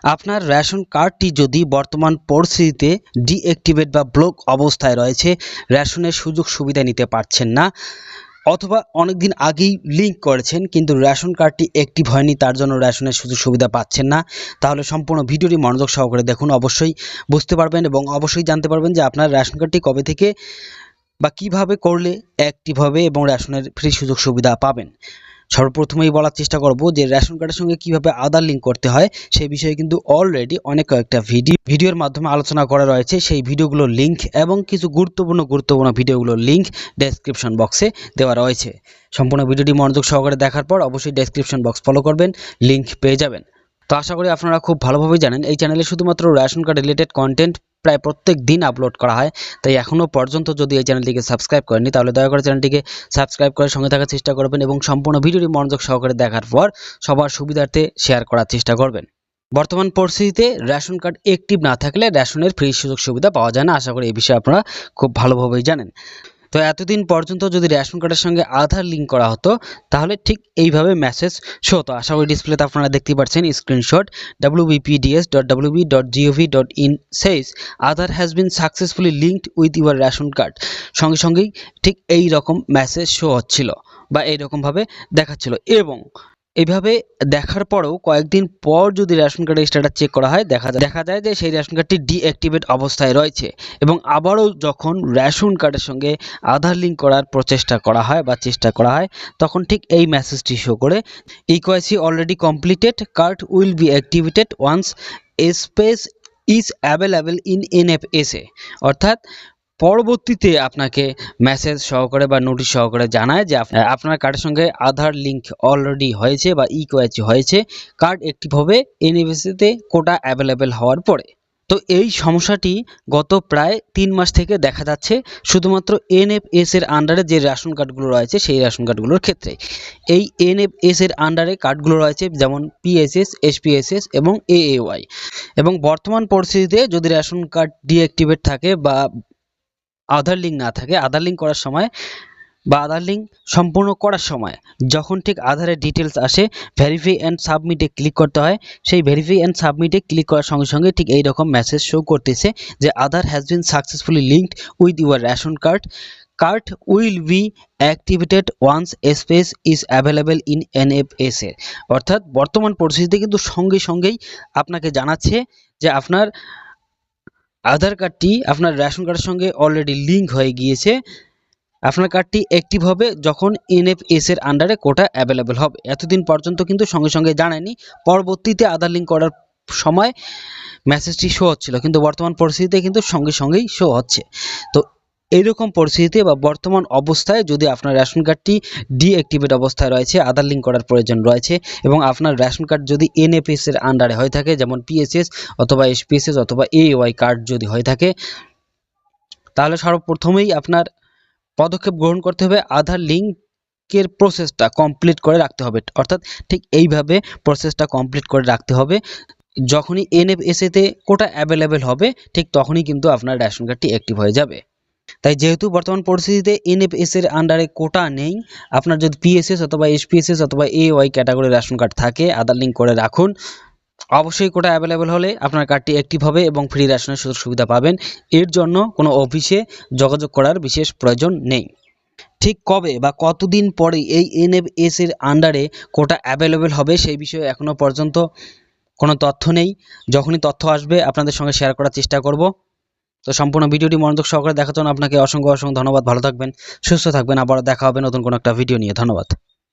আপনার রেশন কার্ডটি যদি বর্তমান পরিস্থিতিতে ডিঅ্যাক্টিভেট বা ব্লক অবস্থায় রয়েছে, রেশনের সুযোগ সুবিধা নিতে পারছেন না, অথবা অনেকদিন আগেই লিঙ্ক করেছেন কিন্তু রেশন কার্ডটি অ্যাক্টিভ হয়নি, তার জন্য রেশনের সুযোগ সুবিধা পাচ্ছেন না, তাহলে সম্পূর্ণ ভিডিওটি মনোযোগ সহকারে দেখুন। অবশ্যই বুঝতে পারবেন এবং অবশ্যই জানতে পারবেন যে আপনার রেশন কার্ডটি কবে থেকে বা কিভাবে করলে অ্যাক্টিভ হবে এবং রেশনের ফ্রি সুযোগ সুবিধা পাবেন। সর্বপ্রথমেই বলার চেষ্টা করব যে রেশন কার্ডের সঙ্গে কিভাবে আধার লিঙ্ক করতে হয় সেই বিষয়ে কিন্তু অলরেডি অনেক কয়েকটা ভিডিওর মাধ্যমে আলোচনা করা রয়েছে। সেই ভিডিওগুলোর লিঙ্ক এবং কিছু গুরুত্বপূর্ণ ভিডিওগুলোর লিঙ্ক ডেসক্রিপশন বক্সে দেওয়া রয়েছে। সম্পূর্ণ ভিডিওটি মনোযোগ সহকারে দেখার পর অবশ্যই ডেসক্রিপশন বক্স ফলো করবেন, লিঙ্ক পেয়ে যাবেন। তো আশা করি আপনারা খুব ভালোভাবেই জানেন এই চ্যানেলে শুধুমাত্র রেশন কার্ড রিলেটেড কন্টেন্ট প্রায় প্রত্যেক দিন আপলোড করা হয়। তাই এখনও পর্যন্ত যদি এই চ্যানেলটিকে সাবস্ক্রাইব করেননি তাহলে দয়া করে চ্যানেলটিকে সাবস্ক্রাইব করে সঙ্গে থাকার চেষ্টা করবেন এবং সম্পূর্ণ ভিডিওটি মনোযোগ সহকারে দেখার পর সবার সুবিধার্থে শেয়ার করার চেষ্টা করবেন। বর্তমান পরিস্থিতিতে রেশন কার্ড অ্যাক্টিভ না থাকলে রেশনের ফ্রি সুযোগ সুবিধা পাওয়া যায় না। আশা করি এই বিষয়ে আপনারা খুব ভালোভাবেই জানেন। তো এতদিন পর্যন্ত যদি রেশন কার্ডের সঙ্গে আধার লিঙ্ক করা হতো তাহলে ঠিক এইভাবে মেসেজ শো হতো। আশা করি ডিসপ্লেতে আপনারা দেখতে পাচ্ছেন screenshot wbpds.wb.gov.in says Aadhaar has been successfully linked with your ration card. সঙ্গে সঙ্গেই ঠিক এই রকম মেসেজ শো হচ্ছিল বা এইরকমভাবে দেখাচ্ছিল এবং এইভাবে দেখার পরেও কয়েকদিন পর যদি রেশন কার্ডের স্ট্যাটাস চেক করা হয় দেখা যায় যে সেই রেশন কার্ডটি ডিঅ্যাক্টিভেট অবস্থায় রয়েছে এবং আবারও যখন রেশন কার্ডের সঙ্গে আধার লিঙ্ক করার প্রচেষ্টা করা হয় বা চেষ্টা করা হয় তখন ঠিক এই মেসেজটি শো করে eKYC already completed, card will be activated once space is available in NFSA. অর্থাৎ পরবর্তীতে আপনাকে মেসেজ সহকারে বা নোটিশ সহকারে জানায় যে আপনার কার্ডের সঙ্গে আধার লিঙ্ক অলরেডি হয়েছে বা ইকেওয়াইসি হয়েছে, কার্ড অ্যাক্টিভ হবে এনএফএসএতে কোটা অ্যাভেলেবেল হওয়ার পরে। তো এই সমস্যাটি গত প্রায় 3 মাস থেকে দেখা যাচ্ছে শুধুমাত্র এনএফএস এর আন্ডারে যে রেশন কার্ডগুলো রয়েছে সেই রেশন কার্ডগুলোর ক্ষেত্রে। এই এনএফএস এর আন্ডারে কার্ডগুলো রয়েছে যেমন পিএসএস, এসপিএসএস এবং এএওয়াই। এবং বর্তমান পরিস্থিতিতে যদি রেশন কার্ড ডিঅ্যাক্টিভেট থাকে বা আধার লিঙ্ক না থাকে, আধার লিঙ্ক করার সময় বা আধার লিঙ্ক সম্পূর্ণ করার সময় যখন ঠিক আধারের ডিটেলস আসে ভেরিফাই অ্যান্ড সাবমিটে ক্লিক করতে হয়। সেই ভেরিফাই অ্যান্ড সাবমিটে ক্লিক করার সঙ্গে সঙ্গে ঠিক এই রকম মেসেজ শো করতেছে যে Aadhaar has been successfully linked with your ration card, card will be activated once space is available in NFSA. অর্থাৎ বর্তমান পরিস্থিতিতে কিন্তু সঙ্গে সঙ্গেই আপনাকে জানাচ্ছে যে আপনার আধার কার্ডটি আপনার রেশন কার্ডের সঙ্গে অলরেডি লিঙ্ক হয়ে গিয়েছে। আপনার কার্ডটি অ্যাক্টিভ হবে যখন এনএফএস এর আন্ডারে কোটা অ্যাভেলেবেল হবে। এতদিন পর্যন্ত কিন্তু সঙ্গে সঙ্গে জানায়নি, পরবর্তীতে আধার লিঙ্ক করার সময় মেসেজটি শো হচ্ছিল, কিন্তু বর্তমান পরিস্থিতিতে কিন্তু সঙ্গে সঙ্গেই শো হচ্ছে। তো এইরকম পরিস্থিতিতে বা বর্তমান অবস্থায় যদি আপনার রেশন কার্ডটি ডিঅ্যাক্টিভেট অবস্থায় রয়েছে, আধার লিঙ্ক করার প্রয়োজন রয়েছে এবং আপনার রেশন কার্ড যদি এনএফএস এর আন্ডারে হয়ে থাকে যেমন পিএসএস অথবা এসপিএসএস অথবা এওয়াই কার্ড যদি হয়ে থাকে, তাহলে সর্বপ্রথমেই আপনার পদক্ষেপ গ্রহণ করতে হবে আধার লিঙ্কের প্রসেসটা কমপ্লিট করে রাখতে হবে। অর্থাৎ ঠিক এইভাবে প্রসেসটা কমপ্লিট করে রাখতে হবে। যখনই এনএফএসএতে কোটা অ্যাভেলেবেল হবে ঠিক তখনই কিন্তু আপনার রেশন কার্ডটি অ্যাক্টিভ হয়ে যাবে। তাই যেহেতু বর্তমান পরিস্থিতিতে এনএফএস এর আন্ডারে কোটা নেই, আপনার যদি পিএসএস অথবা এসপিএসএস অথবা এওয়াই ক্যাটাগরি রেশন কার্ড থাকে আধার লিঙ্ক করে রাখুন। অবশ্যই কোটা অ্যাভেলেবেল হলে আপনার কার্ডটি অ্যাক্টিভ হবে এবং ফ্রি রেশনের সুযোগ সুবিধা পাবেন। এর জন্য কোনো অফিসে যোগাযোগ করার বিশেষ প্রয়োজন নেই। ঠিক কবে বা কতদিন পরে এই এনএফএস এর আন্ডারে কোটা অ্যাভেলেবেল হবে সেই বিষয়ে এখনও পর্যন্ত কোনো তথ্য নেই। যখনই তথ্য আসবে আপনাদের সঙ্গে শেয়ার করার চেষ্টা করব। তো সম্পূর্ণ ভিডিওটি মনোযোগ সহকারে দেখার জন্য আপনাকে অসংখ্য ধন্যবাদ। ভালো থাকবেন, সুস্থ থাকবেন, আবার দেখা হবে নতুন কোনো একটা ভিডিও নিয়ে। ধন্যবাদ।